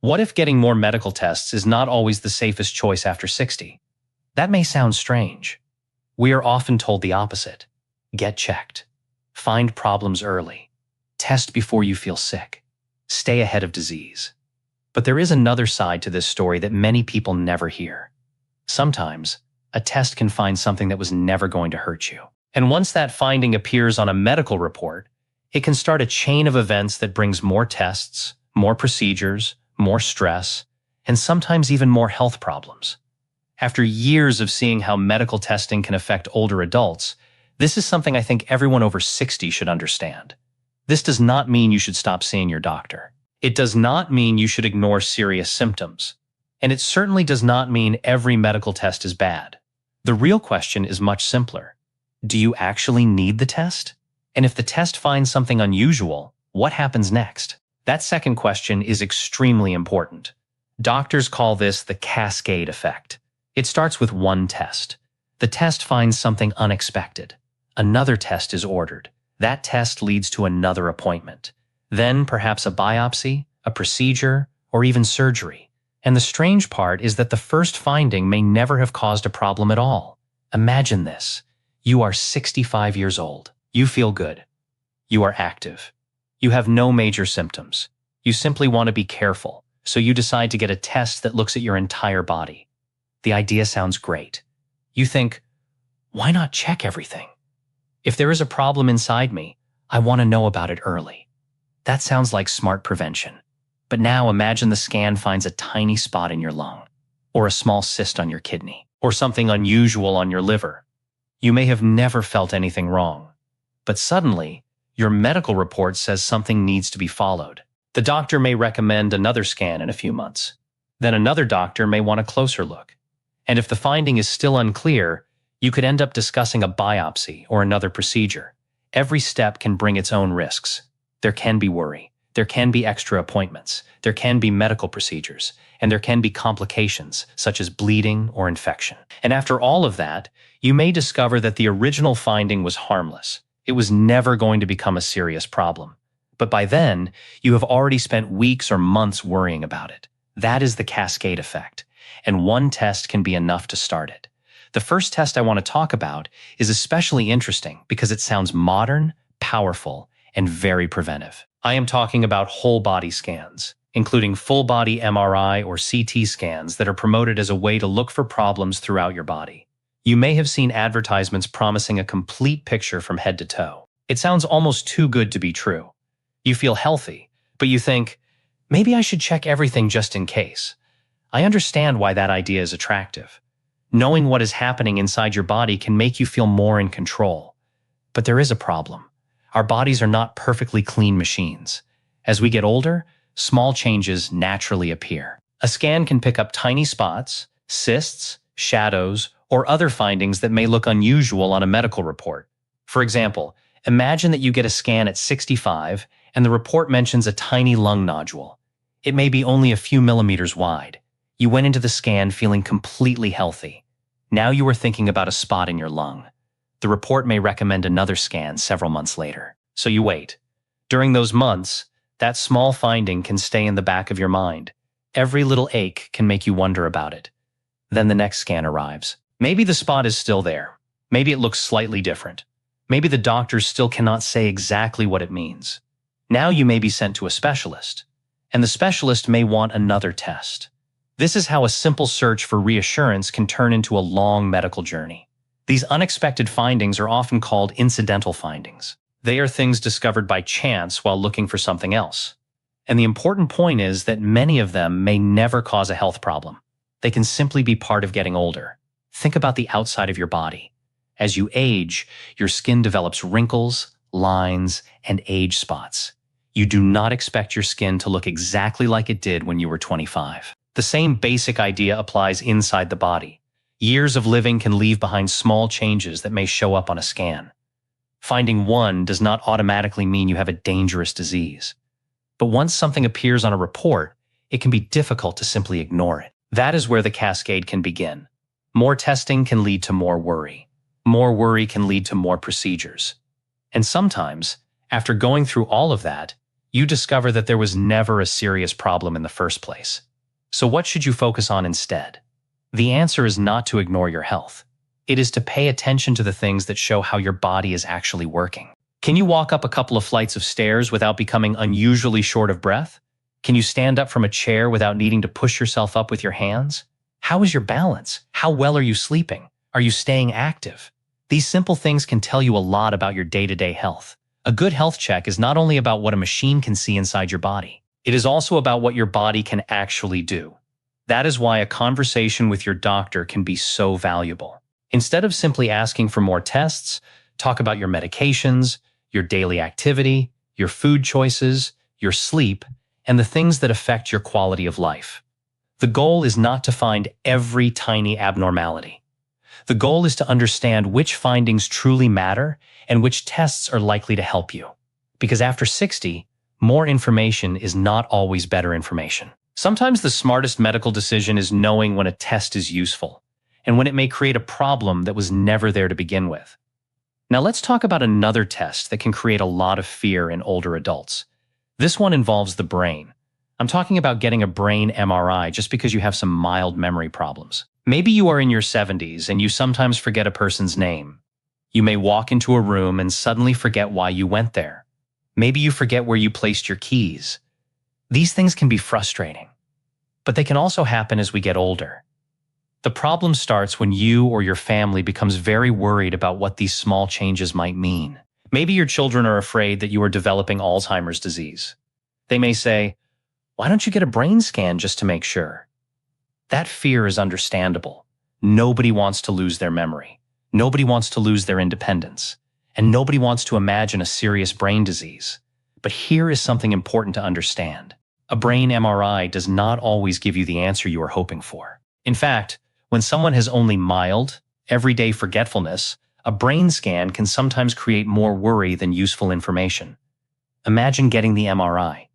What if getting more medical tests is not always the safest choice after 60? That may sound strange. We are often told the opposite. Get checked. Find problems early. Test before you feel sick. Stay ahead of disease. But there is another side to this story that many people never hear. Sometimes, a test can find something that was never going to hurt you. And once that finding appears on a medical report, it can start a chain of events that brings more tests, more procedures, more stress, and sometimes even more health problems. After years of seeing how medical testing can affect older adults, this is something I think everyone over 60 should understand. This does not mean you should stop seeing your doctor. It does not mean you should ignore serious symptoms. And it certainly does not mean every medical test is bad. The real question is much simpler. Do you actually need the test? And if the test finds something unusual, what happens next? That second question is extremely important. Doctors call this the cascade effect. It starts with one test. The test finds something unexpected. Another test is ordered. That test leads to another appointment. Then perhaps a biopsy, a procedure, or even surgery. And the strange part is that the first finding may never have caused a problem at all. Imagine this. You are 65 years old. You feel good. You are active. You have no major symptoms. You simply want to be careful, so you decide to get a test that looks at your entire body. The idea sounds great. You think, why not check everything? If there is a problem inside me, I want to know about it early. That sounds like smart prevention. But now imagine the scan finds a tiny spot in your lung, or a small cyst on your kidney, or something unusual on your liver. You may have never felt anything wrong, but suddenly, your medical report says something needs to be followed. The doctor may recommend another scan in a few months. Then another doctor may want a closer look. And if the finding is still unclear, you could end up discussing a biopsy or another procedure. Every step can bring its own risks. There can be worry. There can be extra appointments. There can be medical procedures. And there can be complications, such as bleeding or infection. And after all of that, you may discover that the original finding was harmless. It was never going to become a serious problem. But by then, you have already spent weeks or months worrying about it. That is the cascade effect. And one test can be enough to start it. The first test I want to talk about is especially interesting because it sounds modern, powerful, and very preventive. I am talking about whole body scans, including full body MRI or CT scans that are promoted as a way to look for problems throughout your body. You may have seen advertisements promising a complete picture from head to toe. It sounds almost too good to be true. You feel healthy, but you think, maybe I should check everything just in case. I understand why that idea is attractive. Knowing what is happening inside your body can make you feel more in control. But there is a problem. Our bodies are not perfectly clean machines. As we get older, small changes naturally appear. A scan can pick up tiny spots, cysts, shadows, or other findings that may look unusual on a medical report. For example, imagine that you get a scan at 65 and the report mentions a tiny lung nodule. It may be only a few millimeters wide. You went into the scan feeling completely healthy. Now you are thinking about a spot in your lung. The report may recommend another scan several months later. So you wait. During those months, that small finding can stay in the back of your mind. Every little ache can make you wonder about it. Then the next scan arrives. Maybe the spot is still there. Maybe it looks slightly different. Maybe the doctors still cannot say exactly what it means. Now you may be sent to a specialist, and the specialist may want another test. This is how a simple search for reassurance can turn into a long medical journey. These unexpected findings are often called incidental findings. They are things discovered by chance while looking for something else. And the important point is that many of them may never cause a health problem. They can simply be part of getting older. Think about the outside of your body. As you age, your skin develops wrinkles, lines, and age spots. You do not expect your skin to look exactly like it did when you were 25. The same basic idea applies inside the body. Years of living can leave behind small changes that may show up on a scan. Finding one does not automatically mean you have a dangerous disease. But once something appears on a report, it can be difficult to simply ignore it. That is where the cascade can begin. More testing can lead to more worry. More worry can lead to more procedures. And sometimes, after going through all of that, you discover that there was never a serious problem in the first place. So what should you focus on instead? The answer is not to ignore your health. It is to pay attention to the things that show how your body is actually working. Can you walk up a couple of flights of stairs without becoming unusually short of breath? Can you stand up from a chair without needing to push yourself up with your hands? How is your balance? How well are you sleeping? Are you staying active? These simple things can tell you a lot about your day-to-day health. A good health check is not only about what a machine can see inside your body. It is also about what your body can actually do. That is why a conversation with your doctor can be so valuable. Instead of simply asking for more tests, talk about your medications, your daily activity, your food choices, your sleep, and the things that affect your quality of life. The goal is not to find every tiny abnormality. The goal is to understand which findings truly matter and which tests are likely to help you. Because after 60, more information is not always better information. Sometimes the smartest medical decision is knowing when a test is useful and when it may create a problem that was never there to begin with. Now let's talk about another test that can create a lot of fear in older adults. This one involves the brain. I'm talking about getting a brain MRI just because you have some mild memory problems. Maybe you are in your 70s and you sometimes forget a person's name. You may walk into a room and suddenly forget why you went there. Maybe you forget where you placed your keys. These things can be frustrating, but they can also happen as we get older. The problem starts when you or your family becomes very worried about what these small changes might mean. Maybe your children are afraid that you are developing Alzheimer's disease. They may say, "Why don't you get a brain scan just to make sure?" That fear is understandable. Nobody wants to lose their memory. Nobody wants to lose their independence. And nobody wants to imagine a serious brain disease. But here is something important to understand. A brain MRI does not always give you the answer you are hoping for. In fact, when someone has only mild, everyday forgetfulness, a brain scan can sometimes create more worry than useful information. Imagine getting the MRI.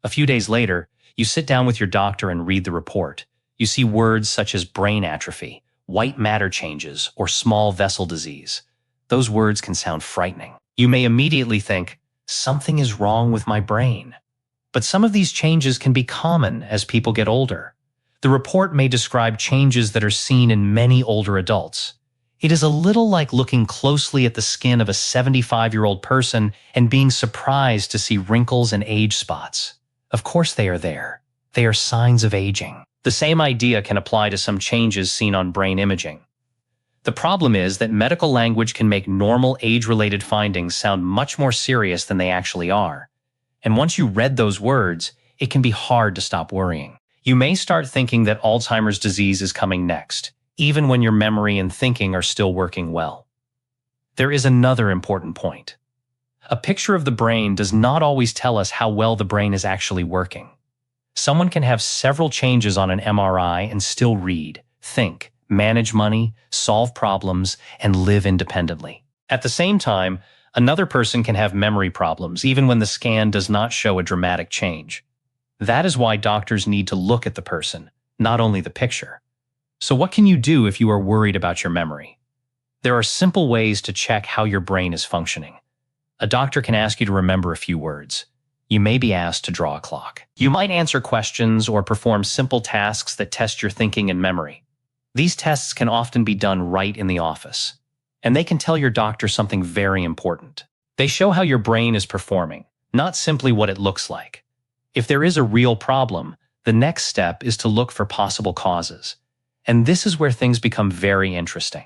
A few days later, you sit down with your doctor and read the report. You see words such as brain atrophy, white matter changes, or small vessel disease. Those words can sound frightening. You may immediately think, something is wrong with my brain. But some of these changes can be common as people get older. The report may describe changes that are seen in many older adults. It is a little like looking closely at the skin of a 75-year-old person and being surprised to see wrinkles and age spots. Of course they are there. They are signs of aging. The same idea can apply to some changes seen on brain imaging. The problem is that medical language can make normal age-related findings sound much more serious than they actually are. And once you read those words, it can be hard to stop worrying. You may start thinking that Alzheimer's disease is coming next, even when your memory and thinking are still working well. There is another important point. A picture of the brain does not always tell us how well the brain is actually working. Someone can have several changes on an MRI and still read, think, manage money, solve problems, and live independently. At the same time, another person can have memory problems even when the scan does not show a dramatic change. That is why doctors need to look at the person, not only the picture. So what can you do if you are worried about your memory? There are simple ways to check how your brain is functioning. A doctor can ask you to remember a few words. You may be asked to draw a clock. You might answer questions or perform simple tasks that test your thinking and memory. These tests can often be done right in the office, and they can tell your doctor something very important. They show how your brain is performing, not simply what it looks like. If there is a real problem, the next step is to look for possible causes. And this is where things become very interesting.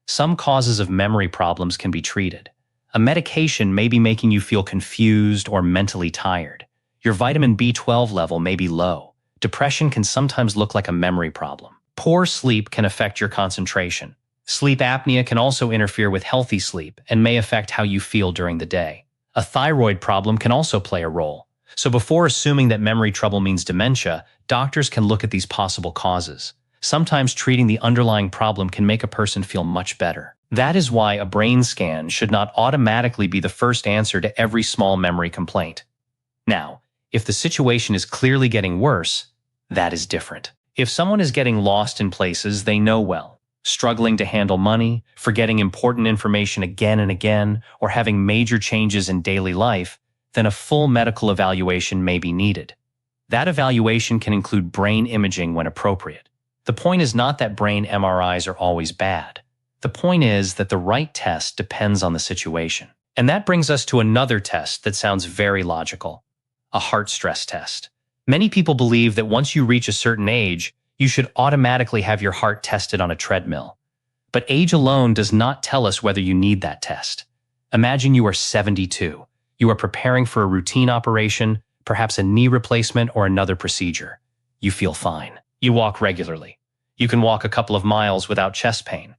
Some causes of memory problems can be treated. A medication may be making you feel confused or mentally tired. Your vitamin B12 level may be low. Depression can sometimes look like a memory problem. Poor sleep can affect your concentration. Sleep apnea can also interfere with healthy sleep and may affect how you feel during the day. A thyroid problem can also play a role. So before assuming that memory trouble means dementia, doctors can look at these possible causes. Sometimes treating the underlying problem can make a person feel much better. That is why a brain scan should not automatically be the first answer to every small memory complaint. Now, if the situation is clearly getting worse, that is different. If someone is getting lost in places they know well, struggling to handle money, forgetting important information again and again, or having major changes in daily life, then a full medical evaluation may be needed. That evaluation can include brain imaging when appropriate. The point is not that brain MRIs are always bad. The point is that the right test depends on the situation. And that brings us to another test that sounds very logical: a heart stress test. Many people believe that once you reach a certain age, you should automatically have your heart tested on a treadmill. But age alone does not tell us whether you need that test. Imagine you are 72. You are preparing for a routine operation, perhaps a knee replacement or another procedure. You feel fine. You walk regularly. You can walk a couple of miles without chest pain.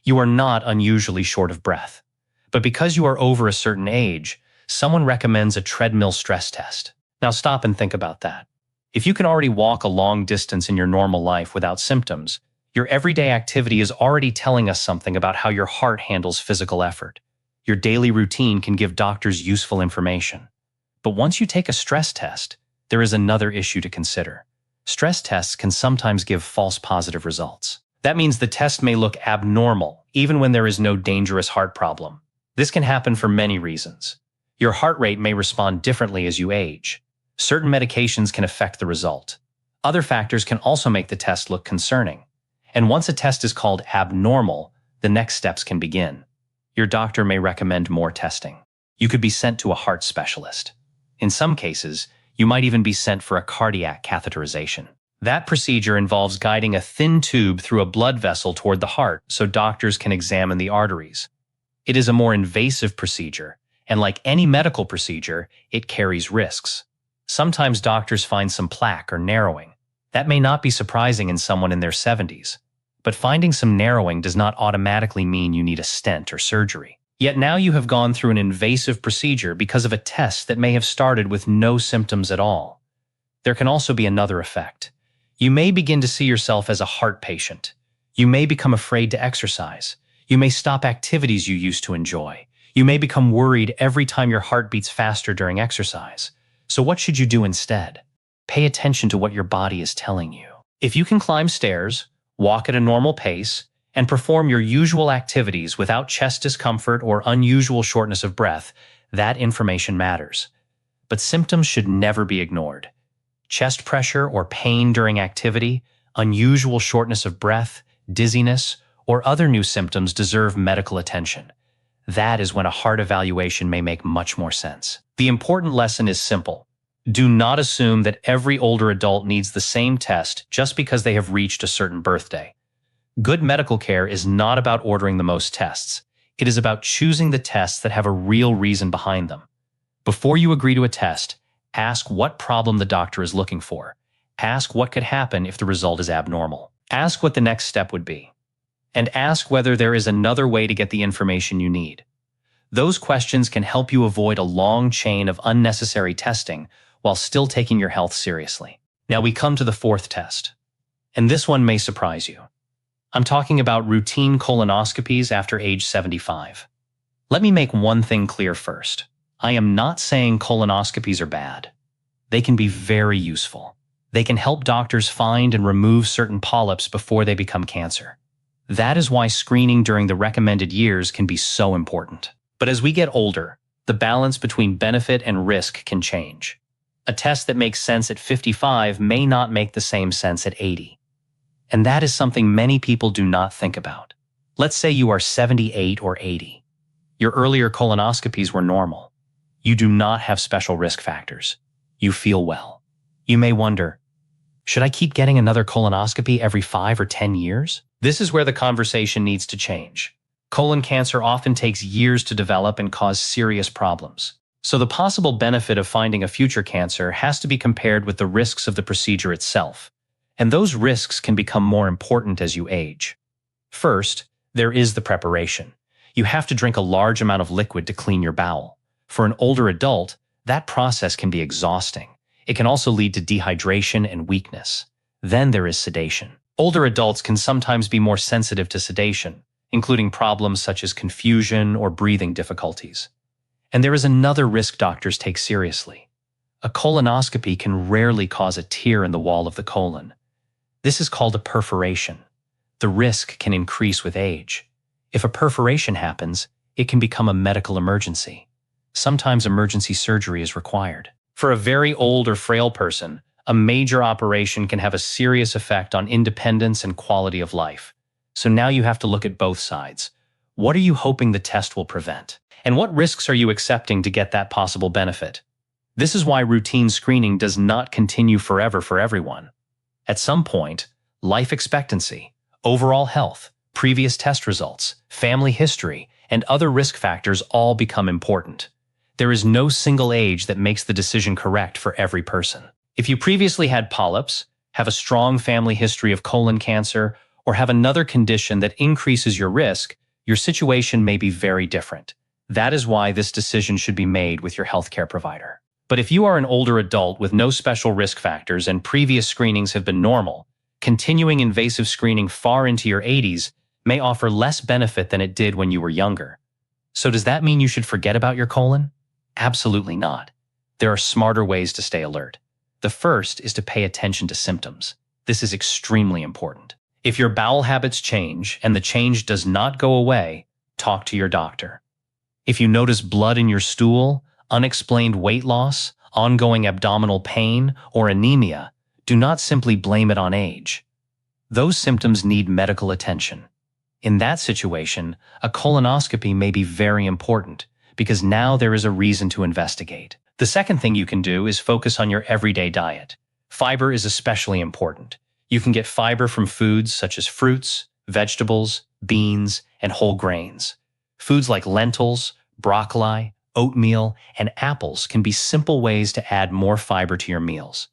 You are not unusually short of breath. But because you are over a certain age, someone recommends a treadmill stress test. Now stop and think about that. If you can already walk a long distance in your normal life without symptoms, your everyday activity is already telling us something about how your heart handles physical effort. Your daily routine can give doctors useful information. But once you take a stress test, there is another issue to consider. Stress tests can sometimes give false positive results. That means the test may look abnormal, even when there is no dangerous heart problem. This can happen for many reasons. Your heart rate may respond differently as you age. Certain medications can affect the result. Other factors can also make the test look concerning. And once a test is called abnormal, the next steps can begin. Your doctor may recommend more testing. You could be sent to a heart specialist. In some cases, you might even be sent for a cardiac catheterization. That procedure involves guiding a thin tube through a blood vessel toward the heart so doctors can examine the arteries. It is a more invasive procedure, and like any medical procedure, it carries risks. Sometimes doctors find some plaque or narrowing. That may not be surprising in someone in their 70s. But finding some narrowing does not automatically mean you need a stent or surgery. Yet now you have gone through an invasive procedure because of a test that may have started with no symptoms at all. There can also be another effect. You may begin to see yourself as a heart patient. You may become afraid to exercise. You may stop activities you used to enjoy. You may become worried every time your heart beats faster during exercise. So what should you do instead? Pay attention to what your body is telling you. If you can climb stairs, walk at a normal pace, and perform your usual activities without chest discomfort or unusual shortness of breath, that information matters. But symptoms should never be ignored. Chest pressure or pain during activity, unusual shortness of breath, dizziness, or other new symptoms deserve medical attention. That is when a heart evaluation may make much more sense. The important lesson is simple. Do not assume that every older adult needs the same test just because they have reached a certain birthday. Good medical care is not about ordering the most tests. It is about choosing the tests that have a real reason behind them. Before you agree to a test, ask what problem the doctor is looking for. Ask what could happen if the result is abnormal. Ask what the next step would be. And ask whether there is another way to get the information you need. Those questions can help you avoid a long chain of unnecessary testing while still taking your health seriously. Now we come to the fourth test. And this one may surprise you. I'm talking about routine colonoscopies after age 75. Let me make one thing clear first. I am not saying colonoscopies are bad. They can be very useful. They can help doctors find and remove certain polyps before they become cancer. That is why screening during the recommended years can be so important. But as we get older, the balance between benefit and risk can change. A test that makes sense at 55 may not make the same sense at 80. And that is something many people do not think about. Let's say you are 78 or 80. Your earlier colonoscopies were normal. You do not have special risk factors. You feel well. You may wonder, should I keep getting another colonoscopy every 5 or 10 years? This is where the conversation needs to change. Colon cancer often takes years to develop and cause serious problems. So the possible benefit of finding a future cancer has to be compared with the risks of the procedure itself. And those risks can become more important as you age. First, there is the preparation. You have to drink a large amount of liquid to clean your bowel. For an older adult, that process can be exhausting. It can also lead to dehydration and weakness. Then there is sedation. Older adults can sometimes be more sensitive to sedation, including problems such as confusion or breathing difficulties. And there is another risk doctors take seriously. A colonoscopy can rarely cause a tear in the wall of the colon. This is called a perforation. The risk can increase with age. If a perforation happens, it can become a medical emergency. Sometimes emergency surgery is required. For a very old or frail person, a major operation can have a serious effect on independence and quality of life. So now you have to look at both sides. What are you hoping the test will prevent? And what risks are you accepting to get that possible benefit? This is why routine screening does not continue forever for everyone. At some point, life expectancy, overall health, previous test results, family history, and other risk factors all become important. There is no single age that makes the decision correct for every person. If you previously had polyps, have a strong family history of colon cancer, or have another condition that increases your risk, your situation may be very different. That is why this decision should be made with your healthcare provider. But if you are an older adult with no special risk factors and previous screenings have been normal, continuing invasive screening far into your 80s may offer less benefit than it did when you were younger. So does that mean you should forget about your colon? Absolutely not. There are smarter ways to stay alert. The first is to pay attention to symptoms. This is extremely important. If your bowel habits change and the change does not go away, talk to your doctor. If you notice blood in your stool, unexplained weight loss, ongoing abdominal pain, or anemia, do not simply blame it on age. Those symptoms need medical attention. In that situation, a colonoscopy may be very important because now there is a reason to investigate. The second thing you can do is focus on your everyday diet. Fiber is especially important. You can get fiber from foods such as fruits, vegetables, beans, and whole grains. Foods like lentils, broccoli, oatmeal, and apples can be simple ways to add more fiber to your meals.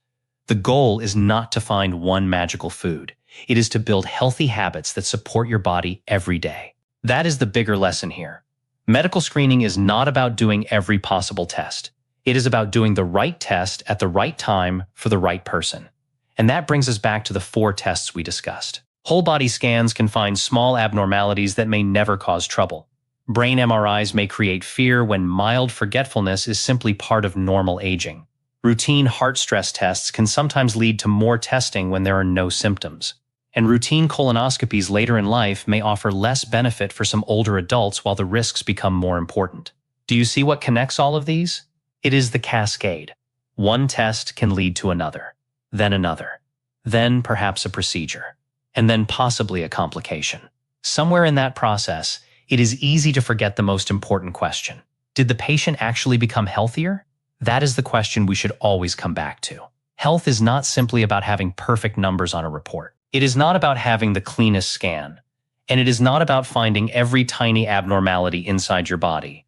The goal is not to find one magical food. It is to build healthy habits that support your body every day. That is the bigger lesson here. Medical screening is not about doing every possible test. It is about doing the right test at the right time for the right person. And that brings us back to the 4 tests we discussed. Whole body scans can find small abnormalities that may never cause trouble. Brain MRIs may create fear when mild forgetfulness is simply part of normal aging. Routine heart stress tests can sometimes lead to more testing when there are no symptoms. And routine colonoscopies later in life may offer less benefit for some older adults while the risks become more important. Do you see what connects all of these? It is the cascade. One test can lead to another, then perhaps a procedure, and then possibly a complication. Somewhere in that process, it is easy to forget the most important question. Did the patient actually become healthier? That is the question we should always come back to. Health is not simply about having perfect numbers on a report. It is not about having the cleanest scan, and it is not about finding every tiny abnormality inside your body.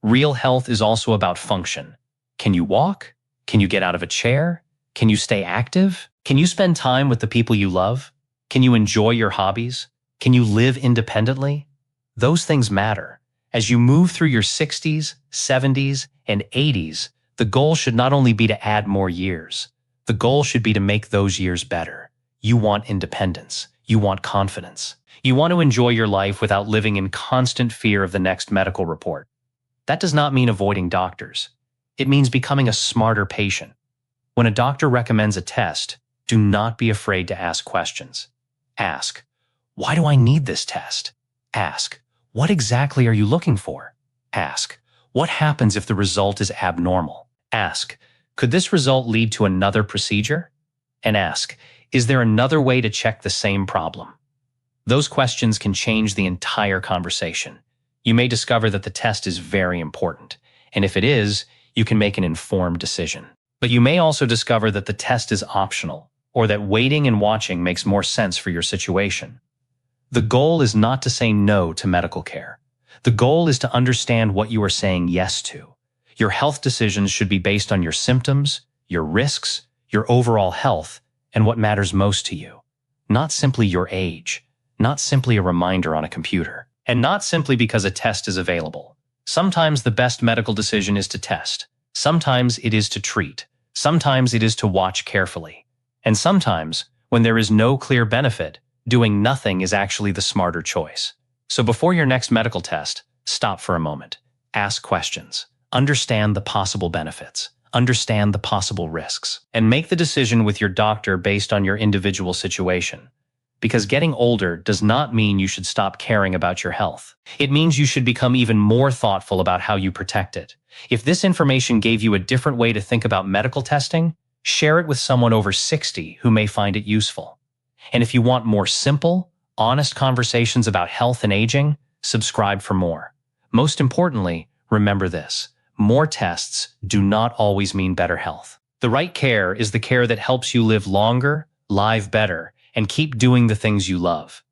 Real health is also about function. Can you walk? Can you get out of a chair? Can you stay active? Can you spend time with the people you love? Can you enjoy your hobbies? Can you live independently? Those things matter. As you move through your 60s, 70s, and 80s, the goal should not only be to add more years. The goal should be to make those years better. You want independence. You want confidence. You want to enjoy your life without living in constant fear of the next medical report. That does not mean avoiding doctors. It means becoming a smarter patient. When a doctor recommends a test, do not be afraid to ask questions. Ask, why do I need this test? Ask, what exactly are you looking for? Ask, what happens if the result is abnormal? Ask, could this result lead to another procedure? And ask, is there another way to check the same problem? Those questions can change the entire conversation. You may discover that the test is very important, and if it is, you can make an informed decision. But you may also discover that the test is optional, or that waiting and watching makes more sense for your situation. The goal is not to say no to medical care. The goal is to understand what you are saying yes to. Your health decisions should be based on your symptoms, your risks, your overall health, and what matters most to you. Not simply your age, not simply a reminder on a computer, and not simply because a test is available. Sometimes the best medical decision is to test. Sometimes it is to treat. Sometimes it is to watch carefully. And sometimes, when there is no clear benefit, doing nothing is actually the smarter choice. So before your next medical test, stop for a moment. Ask questions. Understand the possible benefits. Understand the possible risks. And make the decision with your doctor based on your individual situation. because getting older does not mean you should stop caring about your health. It means you should become even more thoughtful about how you protect it. If this information gave you a different way to think about medical testing, share it with someone over 60 who may find it useful. And if you want more simple, honest conversations about health and aging, subscribe for more. Most importantly, remember this: more tests do not always mean better health. The right care is the care that helps you live longer, live better, and keep doing the things you love.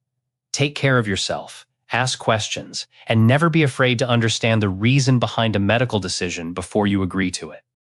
Take care of yourself, ask questions, and never be afraid to understand the reason behind a medical decision before you agree to it.